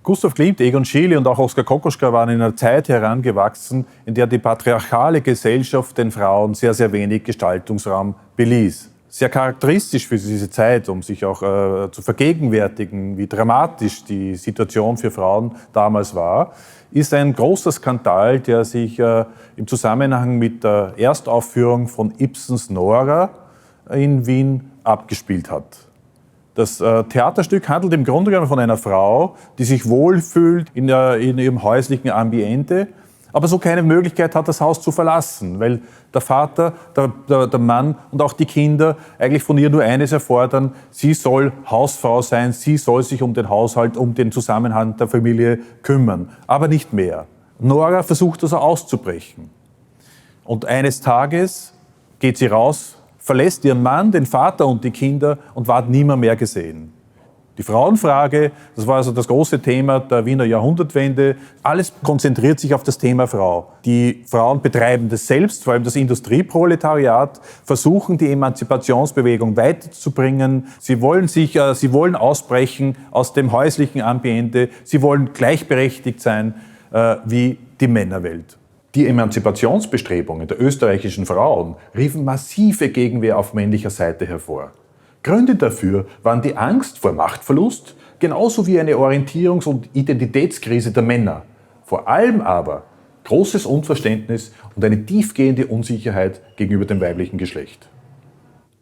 Gustav Klimt, Egon Schiele und auch Oskar Kokoschka waren in einer Zeit herangewachsen, in der die patriarchale Gesellschaft den Frauen sehr, sehr wenig Gestaltungsraum beließ. Sehr charakteristisch für diese Zeit, um sich auch zu vergegenwärtigen, wie dramatisch die Situation für Frauen damals war, ist ein großer Skandal, der sich im Zusammenhang mit der Erstaufführung von Ibsens Nora in Wien abgespielt hat. Das Theaterstück handelt im Grunde genommen von einer Frau, die sich wohlfühlt in ihrem häuslichen Ambiente, aber so keine Möglichkeit hat, das Haus zu verlassen, weil der Vater, der Mann und auch die Kinder eigentlich von ihr nur eines erfordern: sie soll Hausfrau sein, sie soll sich um den Haushalt, um den Zusammenhalt der Familie kümmern, aber nicht mehr. Nora versucht also auszubrechen. Und eines Tages geht sie raus, verlässt ihren Mann, den Vater und die Kinder und ward nimmer mehr gesehen. Die Frauenfrage, das war also das große Thema der Wiener Jahrhundertwende. Alles konzentriert sich auf das Thema Frau. Die Frauen betreiben das selbst, vor allem das Industrieproletariat, versuchen die Emanzipationsbewegung weiterzubringen. Sie wollen ausbrechen aus dem häuslichen Ambiente. Sie wollen gleichberechtigt sein wie die Männerwelt. Die Emanzipationsbestrebungen der österreichischen Frauen riefen massive Gegenwehr auf männlicher Seite hervor. Gründe dafür waren die Angst vor Machtverlust, genauso wie eine Orientierungs- und Identitätskrise der Männer. Vor allem aber großes Unverständnis und eine tiefgehende Unsicherheit gegenüber dem weiblichen Geschlecht.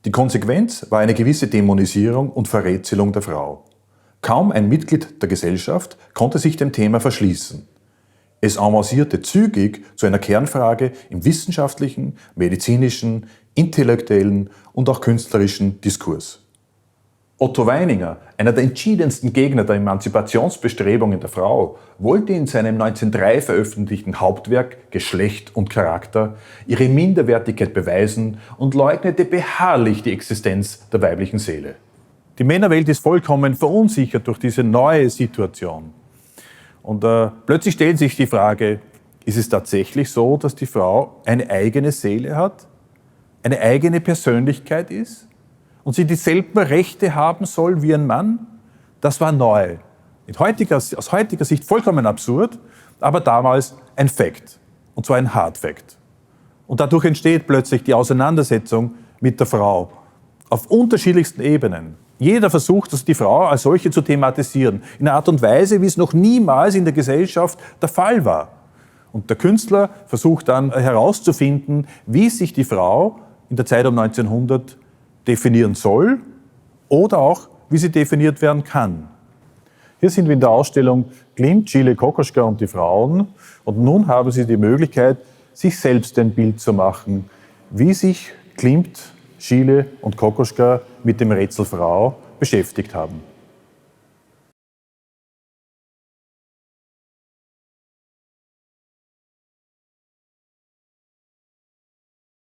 Die Konsequenz war eine gewisse Dämonisierung und Verrätselung der Frau. Kaum ein Mitglied der Gesellschaft konnte sich dem Thema verschließen. Es avancierte zügig zu einer Kernfrage im wissenschaftlichen, medizinischen, intellektuellen und auch künstlerischen Diskurs. Otto Weininger, einer der entschiedensten Gegner der Emanzipationsbestrebungen der Frau, wollte in seinem 1903 veröffentlichten Hauptwerk Geschlecht und Charakter ihre Minderwertigkeit beweisen und leugnete beharrlich die Existenz der weiblichen Seele. Die Männerwelt ist vollkommen verunsichert durch diese neue Situation. Und plötzlich stellt sich die Frage: Ist es tatsächlich so, dass die Frau eine eigene Seele hat, eine eigene Persönlichkeit ist und sie dieselben Rechte haben soll wie ein Mann? Das war neu. Aus heutiger Sicht vollkommen absurd, aber damals ein Fakt. Und zwar ein Hard Fact. Und dadurch entsteht plötzlich die Auseinandersetzung mit der Frau auf unterschiedlichsten Ebenen. Jeder versucht, die Frau als solche zu thematisieren, in einer Art und Weise, wie es noch niemals in der Gesellschaft der Fall war. Und der Künstler versucht dann herauszufinden, wie sich die Frau in der Zeit um 1900 definieren soll oder auch, wie sie definiert werden kann. Hier sind wir in der Ausstellung Klimt, Schiele, Kokoschka und die Frauen. Und nun haben Sie die Möglichkeit, sich selbst ein Bild zu machen, wie sich Klimt, Schiele und Kokoschka mit dem Rätsel Frau beschäftigt haben.